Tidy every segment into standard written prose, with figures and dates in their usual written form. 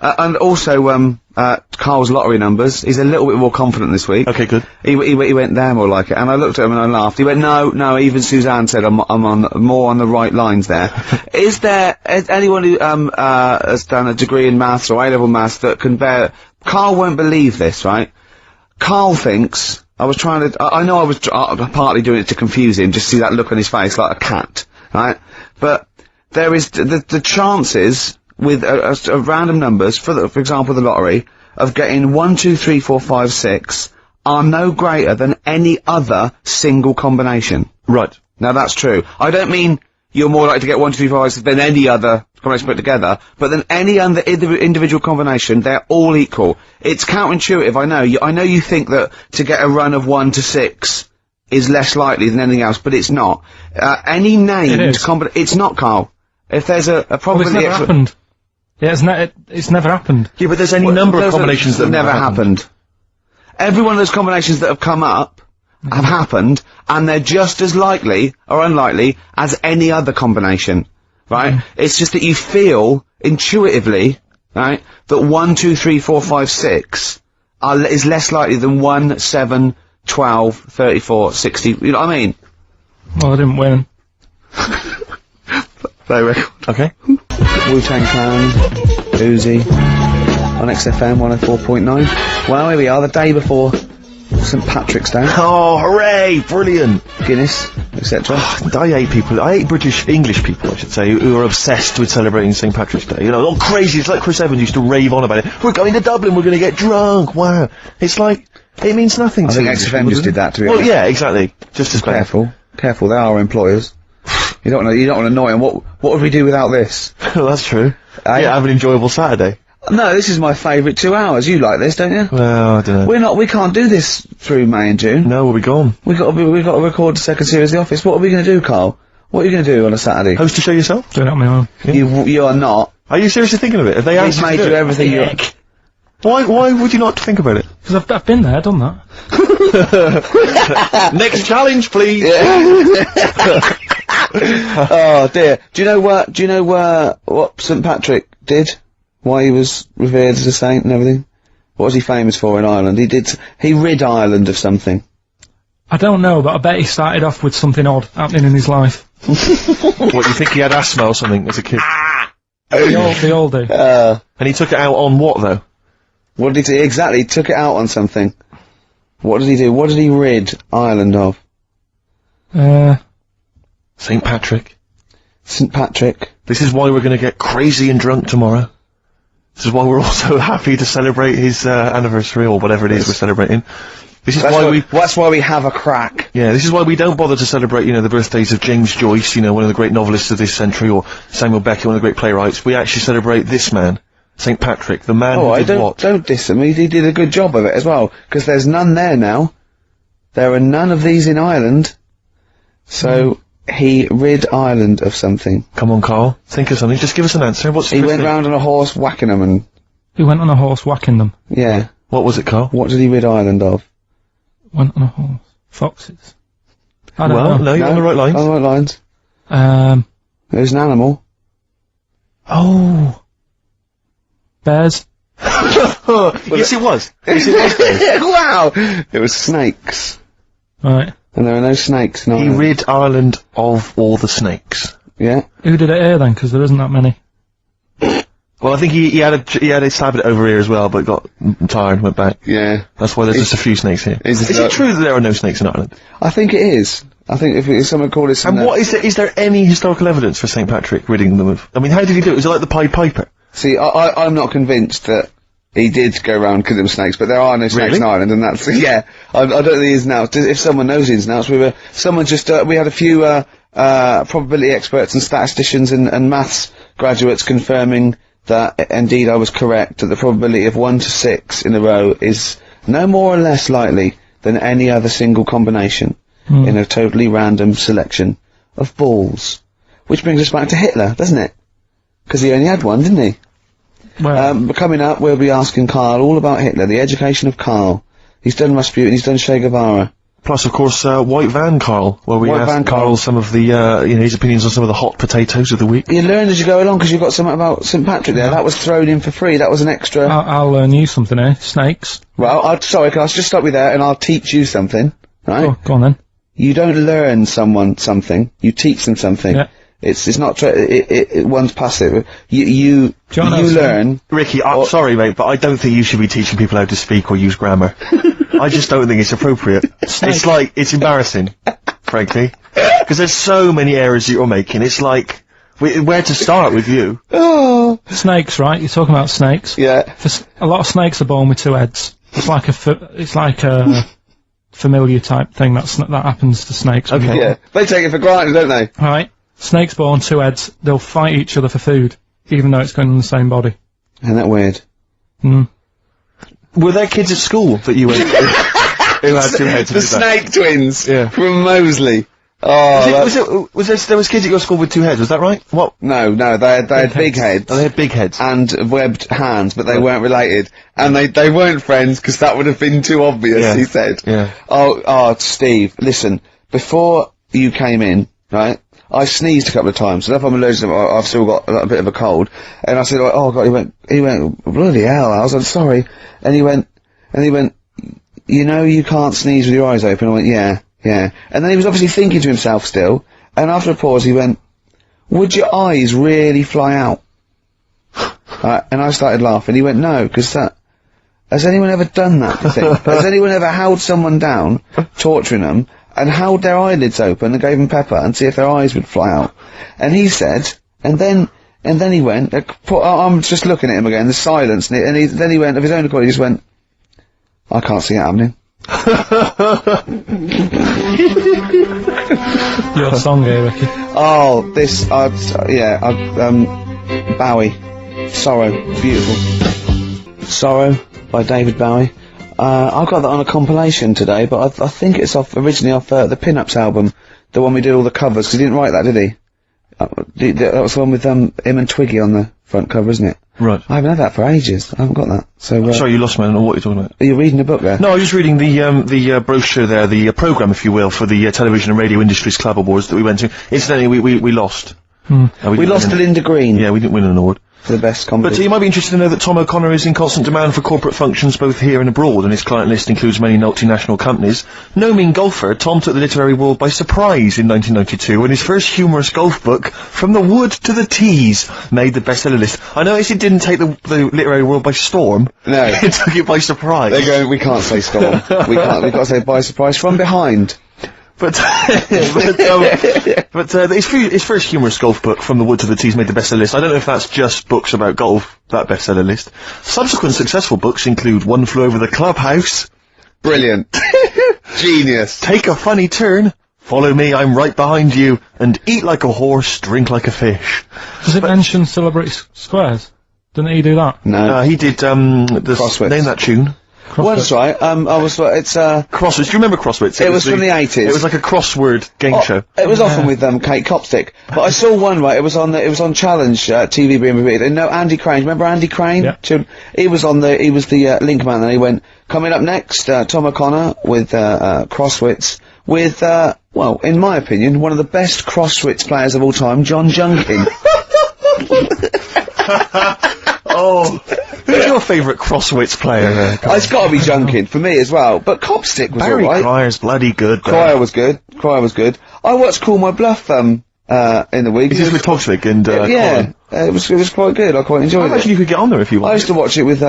And also, Carl's lottery numbers. He's a little bit more confident this week. Okay, good. He went there more like it, and I looked at him and I laughed. He went, no, even Suzanne said I'm more on the right lines there. Is there anyone who, has done a degree in maths or A-level maths that can bear... Carl won't believe this, right? Carl thinks... I was partly doing it to confuse him, just see that look on his face like a cat, right? But there is the chances with random numbers, for example the lottery, of getting 1, 2, 3, 4, 5, 6 are no greater than any other single combination. Right. Now that's true. I don't mean you're more likely to get 1, 2, 3, 4, 5, 6 than any other combination put together, but than any other individual combination, they're all equal. It's counterintuitive, I know. I know you think that to get a run of 1 to 6 is less likely than anything else, but it's not. Any named combination... It's not, Carl. If there's a probability... Well, it's never happened. Yeah, it's never happened. Yeah, but there's any number of combinations that have never happened. Every one of those combinations that have come up have happened, and they're just as likely or unlikely as any other combination, right? It's just that you feel intuitively, right, that 1, 2, 3, 4, 5, 6 is less likely than 1, 7, 12, 34, 60. You know what I mean? Well, I didn't win. Play record. Okay. Wu-Tang Clan, Uzi, on XFM 104.9. Well, here we are, the day before St. Patrick's Day. Oh, hooray! Brilliant! Guinness, etc. I hate English people, I should say, who are obsessed with celebrating St. Patrick's Day. You know, all crazy, it's like Chris Evans used to rave on about it. We're going to Dublin, we're gonna get drunk, wow. It's like, it means nothing to I think XFM just did that to me. Well, yeah, exactly. Just as bad. Careful, they are employers. You don't want to annoy them. What would we do without this? Well, that's true. Yeah, have an enjoyable Saturday. No, this is my favourite 2 hours. You like this, don't you? Well, I don't know. We can't do this through May and June. No, we'll be gone. We've got to record the second series of The Office. What are we going to do, Carl? What are you going to do on a Saturday? Host a show yourself? Doing it on my own. Yeah. You are not. Are you seriously thinking of it? Have they asked you to do everything you... Why would you not think about it? Because I've been there, done that. Next challenge, please! Oh dear. Do you know what St. Patrick did? Why he was revered as a saint and everything? What was he famous for in Ireland? He rid Ireland of something. I don't know, but I bet he started off with something odd happening in his life. What, you think he had asthma or something as a kid? They all do. And he took it out on what, though? What did he do? Exactly, he took it out on something. What did he do? What did he rid Ireland of? St. Patrick. St. Patrick. This is why we're gonna get crazy and drunk tomorrow. This is why we're also happy to celebrate his anniversary, or whatever it is we're celebrating. This is that's why we have a crack. Yeah, this is why we don't bother to celebrate, the birthdays of James Joyce, one of the great novelists of this century, or Samuel Beckett, one of the great playwrights. We actually celebrate this man, St. Patrick, the man who did what? Don't diss him. He did a good job of it as well, because there's none there now. There are none of these in Ireland. So, he rid Ireland of something. Come on, Carl. Think of something. Just give us an answer. He went round on a horse whacking them and... He went on a horse whacking them. Yeah. What was it, Carl? What did he rid Ireland of? Went on a horse. Foxes. I don't know. No, you're on the right lines. On the right lines. It was an animal. Oh. Bears. Yes, it was. Yes, it was bears. Wow! It was snakes. Right. And there are no snakes in He Ireland. rid Ireland of all the snakes. Yeah. Who did it here then? Because there isn't that many. Well, I think he had a stab at it over here as well, but got tired and went back. Yeah. That's why there's just a few snakes here. Is it true that there are no snakes in Ireland? I think it is. I think if someone called it... And what is there any historical evidence for St. Patrick ridding them of... I mean, how did he do it? Was it like the Pied Piper? See, I'm not convinced that he did go around killing snakes, but there are no snakes in Ireland, and that's... Yeah. I don't think the ins and outs. If someone knows the ins and outs, we had a few, probability experts and statisticians and maths graduates confirming that indeed I was correct, that the probability of 1 to 6 in a row is no more or less likely than any other single combination in a totally random selection of balls. Which brings us back to Hitler, doesn't it? Because he only had one, didn't he? Well, coming up, we'll be asking Carl all about Hitler, the education of Carl. He's done Rasputin, he's done Che Guevara. Plus, of course, White Van Karl, where we White asked Van Karl. Karl some of the, his opinions on some of the hot potatoes of the week. You learn as you go along, because you've got something about St Patrick there. That was thrown in for free. That was an extra... I'll learn you something here. Snakes. Well, sorry, can I just stop you there, and I'll teach you something, right? Oh, go on then. You don't learn someone something, you teach them something. Yeah. It's not, one's passive. You learn... Ricky, I'm sorry, mate, but I don't think you should be teaching people how to speak or use grammar. I just don't think it's appropriate. It's like, it's embarrassing, frankly. Because there's so many errors that you're making. It's like, where to start with you? Oh. Snakes, right? You're talking about snakes. Yeah. A lot of snakes are born with 2 heads. It's like a familiar type thing that happens to snakes. Okay. Yeah. They take it for granted, don't they? Right. Snakes born 2 heads, they'll fight each other for food, even though it's going in the same body. Isn't that weird? Mm. Were there kids at school that you went to who had 2 heads? The snake twins. Yeah. From Moseley. Oh, there was kids at your school with 2 heads, was that right? What? No, they had big heads. Oh, they had big heads. And webbed hands, but they weren't related. And they weren't friends, because that would have been too obvious, Yeah. he said. Yeah. Oh, Steve, listen, before you came in, right, I sneezed a couple of times, so if I'm allergic, I've still got a bit of a cold. And I said, oh God, he went, bloody hell, I was like, sorry. And he went, you know you can't sneeze with your eyes open. I went, yeah. And then he was obviously thinking to himself still, and after a pause he went, would your eyes really fly out? And I started laughing. He went, no, because has anyone ever done that, do you think? Has anyone ever held someone down, torturing them, and held their eyelids open and gave them pepper and see if their eyes would fly out? And he said, and then he went, I'm just looking at him again, the silence, and then he went, of his own accord, he just went, I can't see it happening. Your song here, Ricky. Oh, this, Bowie. Sorrow. Beautiful. Sorrow by David Bowie. I got that on a compilation today, but I think it's originally off the Pin-Ups album, the one we did all the covers, 'cause he didn't write that, did he? That was the one with him and Twiggy on the front cover, isn't it? Right. I haven't had that for ages. I haven't got that. So, Sorry, you lost me. I don't know what you're talking about. are you reading a book there? No, I was just reading the brochure there, the programme, if you will, for the Television and Radio Industries Club Awards that we went to. Incidentally, we lost. We lost to Linda Green. Yeah, we didn't win an award. For the best comedy. But you might be interested to know that Tom O'Connor is in constant demand for corporate functions both here and abroad, and his client list includes many multinational companies. No mean golfer, Tom took the literary world by surprise in 1992 when his first humorous golf book, From the Wood to the Tees, made the bestseller list. I noticed it didn't take the literary world by storm. No. It took it by surprise. They're going, we can't say storm. We've got to say by surprise, from behind. But his first humorous golf book, From the Wood to the Tees, made the bestseller list. I don't know if that's just books about golf, that bestseller list. Subsequent successful books include One Flew Over the Clubhouse. Brilliant. Genius. Take a Funny Turn. Follow Me, I'm Right Behind You. And Eat Like a Horse, Drink Like a Fish. Does it mention Celebrity Squares? Didn't he do that? No. He did, Crosswits. name that tune. Once, right, it's, Crosswords. Do you remember Crosswords? It was from the 80s. It was like a crossword game show. It was often with, Kate Copstick. But I saw one, right, it was on Challenge, TV being repeated. And no, Andy Crane, remember Andy Crane? Yeah. He was the link man, and he went, coming up next, Tom O'Connor with, Crosswits, with, well, in my opinion, one of the best Crosswits players of all time, John Junkin. Oh, who's your favourite Crosswits player? It's got to be Junkin for me as well. But Copstick was Barry alright. Cryer's bloody good. Cryer was good. I watched Call My Bluff in the week. Is this with Toxic and yeah, Colin? it was quite good. I quite enjoyed I imagine it. you could get on there if you I wanted. used to watch it with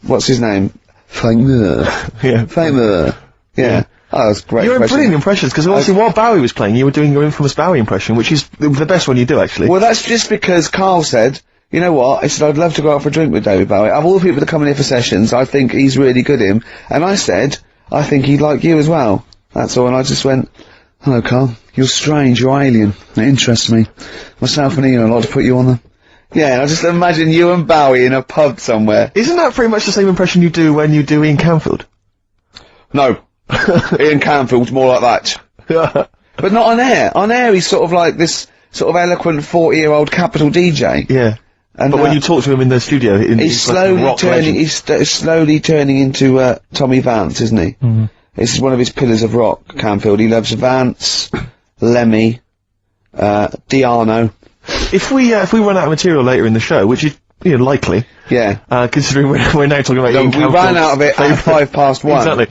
what's his name? Famer. Yeah. Famer. Yeah. Oh, that was great. You're impression. brilliant impressions, because obviously while Bowie was playing, you were doing your infamous Bowie impression, which is the best one you do, actually. Well, that's just because Carl said, you know what, he said, I'd love to go out for a drink with David Bowie. Of all the people that come in here for sessions, I think he's really good at him. And I said, I think he'd like you as well. That's all, and I just went, hello, Carl. You're strange, you're alien. It interests me. Myself and Ian, I'd like to put you on the... Yeah, I just imagine you and Bowie in a pub somewhere. Isn't that pretty much the same impression you do when you do Ian Canfield? No. Ian Canfield's more like that. But not on air. On air, he's sort of like this sort of eloquent 40-year-old Capital DJ. Yeah. And, But when you talk to him in the studio, he's slowly turning. He's slowly turning into Tommy Vance, isn't he? Mm. This is one of his pillars of rock, Canfield. He loves Vance, Lemmy, Diano. If we run out of material later in the show, which is likely, Yeah. considering we're now talking about We ran out of it at 1:05. Exactly.